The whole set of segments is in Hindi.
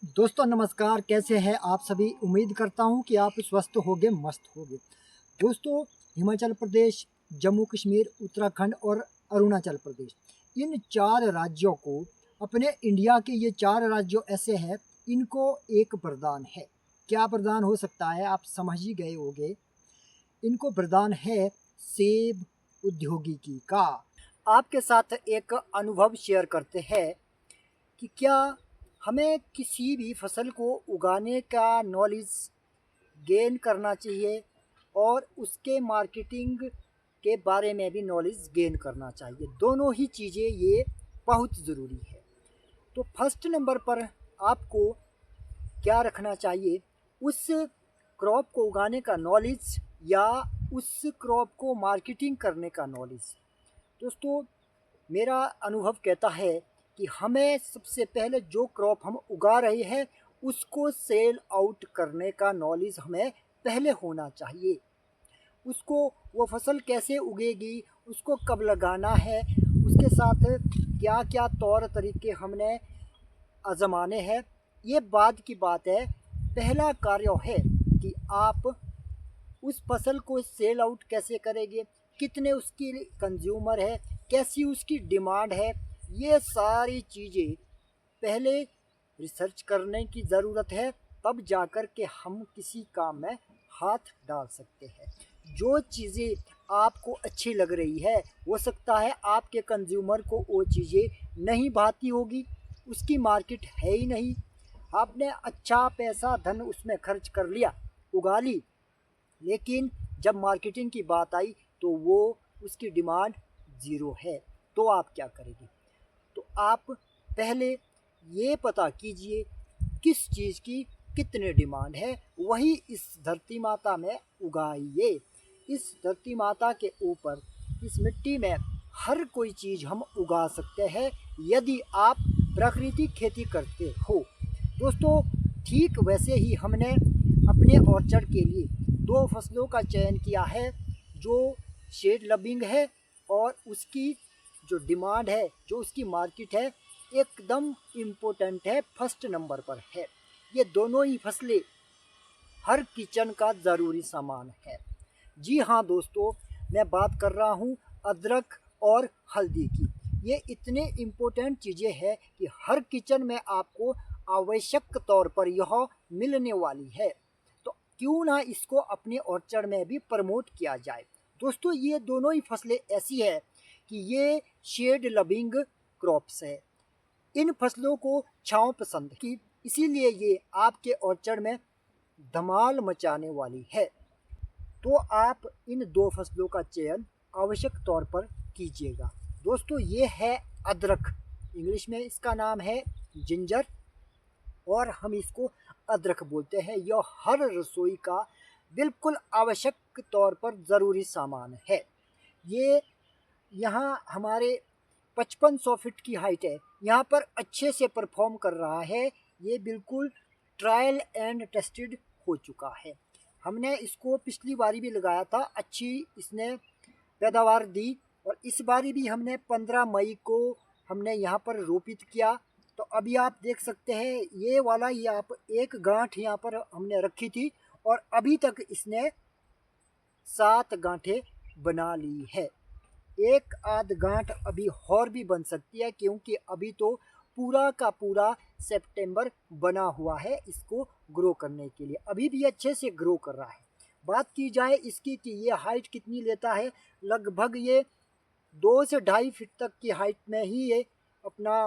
दोस्तों नमस्कार, कैसे हैं आप सभी। उम्मीद करता हूं कि आप स्वस्थ होंगे, मस्त होंगे। दोस्तों, हिमाचल प्रदेश, जम्मू कश्मीर, उत्तराखंड और अरुणाचल प्रदेश, इन चार राज्यों को, अपने इंडिया के ये चार राज्यों ऐसे हैं, इनको एक वरदान है। क्या वरदान हो सकता है, आप समझ ही गए होंगे। इनको वरदान है सेब उद्योगिकी का। आपके साथ एक अनुभव शेयर करते हैं कि क्या हमें किसी भी फसल को उगाने का नॉलेज गेन करना चाहिए और उसके मार्केटिंग के बारे में भी नॉलेज गेन करना चाहिए। दोनों ही चीज़ें ये बहुत ज़रूरी है। तो फर्स्ट नंबर पर आपको क्या रखना चाहिए, उस क्रॉप को उगाने का नॉलेज या उस क्रॉप को मार्केटिंग करने का नॉलेज। दोस्तों, मेरा अनुभव कहता है कि हमें सबसे पहले जो क्रॉप हम उगा रहे हैं उसको सेल आउट करने का नॉलेज हमें पहले होना चाहिए। उसको, वो फसल कैसे उगेगी, उसको कब लगाना है, उसके साथ क्या क्या तौर तरीके हमने आजमाने हैं, ये बाद की बात है। पहला कार्य है कि आप उस फसल को सेल आउट कैसे करेंगे, कितने उसकी कंज्यूमर है, कैसी उसकी डिमांड है, ये सारी चीज़ें पहले रिसर्च करने की ज़रूरत है। तब जाकर के हम किसी काम में हाथ डाल सकते हैं। जो चीज़ें आपको अच्छी लग रही है, हो सकता है आपके कंज्यूमर को वो चीज़ें नहीं भाती होगी, उसकी मार्केट है ही नहीं। आपने अच्छा पैसा धन उसमें खर्च कर लिया, उगा ली, लेकिन जब मार्केटिंग की बात आई तो वो उसकी डिमांड ज़ीरो है। तो आप क्या करेंगे? तो आप पहले ये पता कीजिए किस चीज़ की कितनी डिमांड है, वही इस धरती माता में उगाइए। इस धरती माता के ऊपर, इस मिट्टी में हर कोई चीज़ हम उगा सकते हैं यदि आप प्राकृतिक खेती करते हो। दोस्तों, ठीक वैसे ही हमने अपने ऑर्चर्ड के लिए दो फसलों का चयन किया है, जो शेड लविंग है और उसकी जो डिमांड है, जो उसकी मार्केट है, एकदम इम्पोर्टेंट है, फर्स्ट नंबर पर है। ये दोनों ही फसलें हर किचन का ज़रूरी सामान है। जी हाँ दोस्तों, मैं बात कर रहा हूँ अदरक और हल्दी की। ये इतने इम्पोर्टेंट चीज़ें हैं कि हर किचन में आपको आवश्यक तौर पर यह मिलने वाली है। तो क्यों ना इसको अपने ऑर्चर्ड में भी प्रमोट किया जाए। दोस्तों, ये दोनों ही फसलें ऐसी है कि ये शेड लविंग क्रॉप्स है। इन फसलों को छांव पसंद की, इसीलिए ये आपके ऑर्चर्ड में धमाल मचाने वाली है। तो आप इन दो फसलों का चयन आवश्यक तौर पर कीजिएगा। दोस्तों, ये है अदरक, इंग्लिश में इसका नाम है जिंजर और हम इसको अदरक बोलते हैं। यह हर रसोई का बिल्कुल आवश्यक तौर पर ज़रूरी सामान है। ये यहाँ हमारे 5500 फीट की हाइट है, यहाँ पर अच्छे से परफॉर्म कर रहा है। ये बिल्कुल ट्रायल एंड टेस्टेड हो चुका है। हमने इसको पिछली बारी भी लगाया था, अच्छी इसने पैदावार दी, और इस बारी भी हमने 15 मई को हमने यहाँ पर रोपित किया। तो अभी आप देख सकते हैं ये वाला, ये आप एक गांठ यहाँ पर हमने रखी थी और अभी तक इसने 7 गांठें बना ली है। एक आध गांठ अभी और भी बन सकती है, क्योंकि अभी तो पूरा का पूरा सितंबर बना हुआ है इसको ग्रो करने के लिए। अभी भी अच्छे से ग्रो कर रहा है। बात की जाए इसकी कि ये हाइट कितनी लेता है, लगभग ये 2 से 2.5 फीट तक की हाइट में ही ये अपना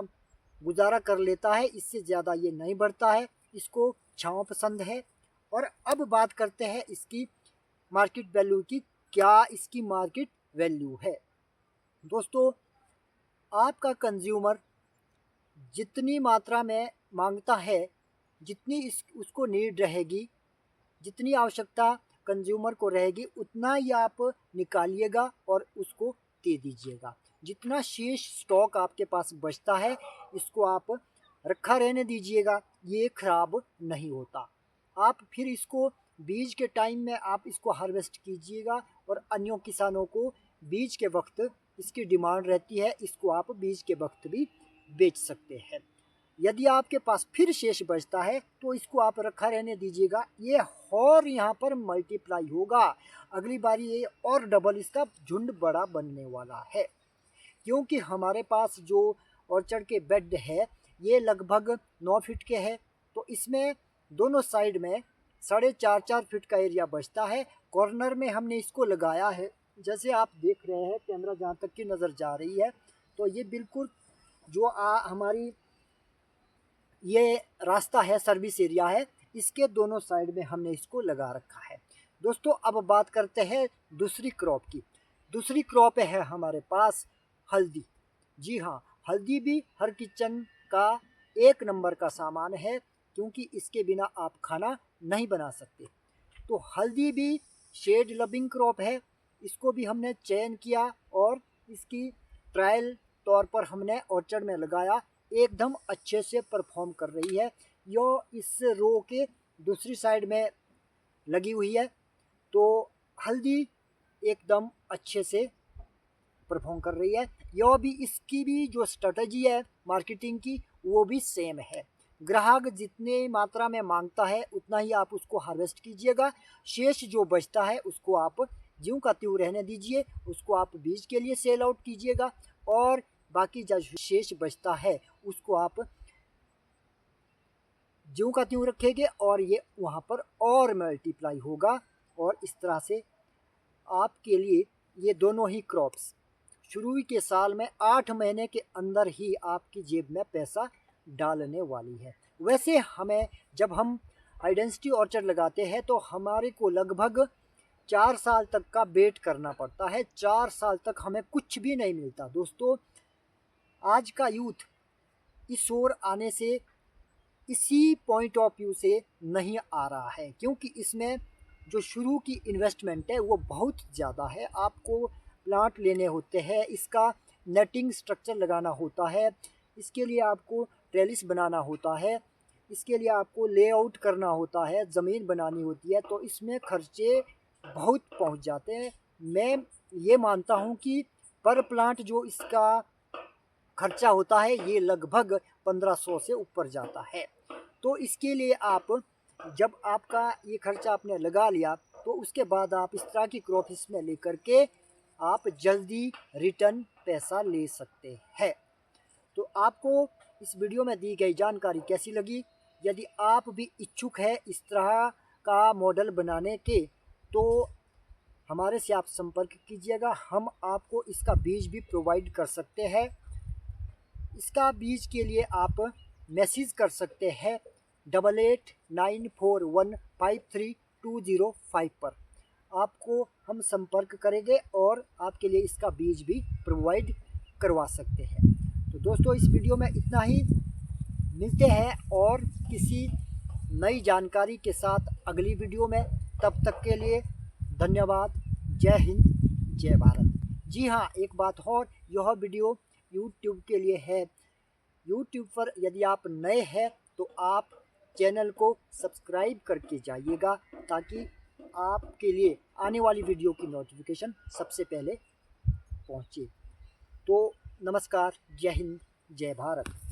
गुजारा कर लेता है, इससे ज़्यादा ये नहीं बढ़ता है। इसको छांव पसंद है। और अब बात करते हैं इसकी मार्केट वैल्यू की। क्या इसकी मार्केट वैल्यू है? दोस्तों, आपका कंज्यूमर जितनी मात्रा में मांगता है, जितनी उसको नीड रहेगी, जितनी आवश्यकता कंज्यूमर को रहेगी, उतना ही आप निकालिएगा और उसको दे दीजिएगा। जितना शेष स्टॉक आपके पास बचता है, इसको आप रखा रहने दीजिएगा, ये खराब नहीं होता। आप फिर इसको बीज के टाइम में आप इसको हार्वेस्ट कीजिएगा, और अन्यों किसानों को बीज के वक्त इसकी डिमांड रहती है, इसको आप बीज के वक्त भी बेच सकते हैं। यदि आपके पास फिर शेष बचता है तो इसको आप रखा रहने दीजिएगा, ये और यहाँ पर मल्टीप्लाई होगा। अगली बारी ये और डबल इसका झुंड बड़ा बनने वाला है, क्योंकि हमारे पास जो ऑर्चर्ड के बेड है ये लगभग 9 फीट के है, तो इसमें दोनों साइड में 4.5 फीट का एरिया बचता है। कॉर्नर में हमने इसको लगाया है, जैसे आप देख रहे हैं, कैमरा जहाँ तक की नज़र जा रही है, तो ये बिल्कुल जो हमारी ये रास्ता है, सर्विस एरिया है, इसके दोनों साइड में हमने इसको लगा रखा है। दोस्तों अब बात करते हैं दूसरी क्रॉप की। दूसरी क्रॉप है हमारे पास हल्दी। जी हाँ, हल्दी भी हर किचन का एक नंबर का सामान है, क्योंकि इसके बिना आप खाना नहीं बना सकते। तो हल्दी भी शेड लविंग क्रॉप है, इसको भी हमने चयन किया और इसकी ट्रायल तौर पर हमने ऑर्चर्ड में लगाया, एकदम अच्छे से परफॉर्म कर रही है। यो इस रो के दूसरी साइड में लगी हुई है, तो हल्दी एकदम अच्छे से परफॉर्म कर रही है। यह भी, इसकी भी जो स्ट्रेटजी है मार्केटिंग की वो भी सेम है। ग्राहक जितने मात्रा में मांगता है उतना ही आप उसको हार्वेस्ट कीजिएगा, शेष जो बचता है उसको आप ज्यों का त्यों रहने दीजिए, उसको आप बीज के लिए सेल आउट कीजिएगा, और बाकी जो शेष बचता है उसको आप ज्यों का त्यों रखेंगे और ये वहाँ पर और मल्टीप्लाई होगा। और इस तरह से आपके लिए ये दोनों ही क्रॉप्स शुरू के साल में 8 महीने के अंदर ही आपकी जेब में पैसा डालने वाली है। वैसे हमें जब हम आइडेंटिटी ऑर्चर्ड लगाते हैं तो हमारे को लगभग 4 साल तक का वेट करना पड़ता है। 4 साल तक हमें कुछ भी नहीं मिलता। दोस्तों आज का यूथ इस ओर आने से इसी पॉइंट ऑफ व्यू से नहीं आ रहा है, क्योंकि इसमें जो शुरू की इन्वेस्टमेंट है वो बहुत ज़्यादा है। आपको प्लांट लेने होते हैं, इसका नेटिंग स्ट्रक्चर लगाना होता है, इसके लिए आपको ट्रेलिस बनाना होता है, इसके लिए आपको लेआउट करना होता है, ज़मीन बनानी होती है, तो इसमें खर्चे बहुत पहुंच जाते हैं। मैं ये मानता हूं कि पर प्लांट जो इसका खर्चा होता है ये लगभग 1500 से ऊपर जाता है। तो इसके लिए आप जब आपका ये खर्चा आपने लगा लिया तो उसके बाद आप इस तरह की क्रॉप इसमें लेकर के आप जल्दी रिटर्न पैसा ले सकते हैं। तो आपको इस वीडियो में दी गई जानकारी कैसी लगी? यदि आप भी इच्छुक है इस तरह का मॉडल बनाने के तो हमारे से आप संपर्क कीजिएगा, हम आपको इसका बीज भी प्रोवाइड कर सकते हैं। इसका बीज के लिए आप मैसेज कर सकते हैं 8894153205 पर, आपको हम संपर्क करेंगे और आपके लिए इसका बीज भी प्रोवाइड करवा सकते हैं। तो दोस्तों इस वीडियो में इतना ही, मिलते हैं और किसी नई जानकारी के साथ अगली वीडियो में। तब तक के लिए धन्यवाद। जय हिंद, जय भारत। जी हाँ, एक बात और, यह वीडियो YouTube के लिए है। YouTube पर यदि आप नए हैं तो आप चैनल को सब्सक्राइब करके जाइएगा, ताकि आपके लिए आने वाली वीडियो की नोटिफिकेशन सबसे पहले पहुंचे। तो नमस्कार, जय हिंद, जय भारत।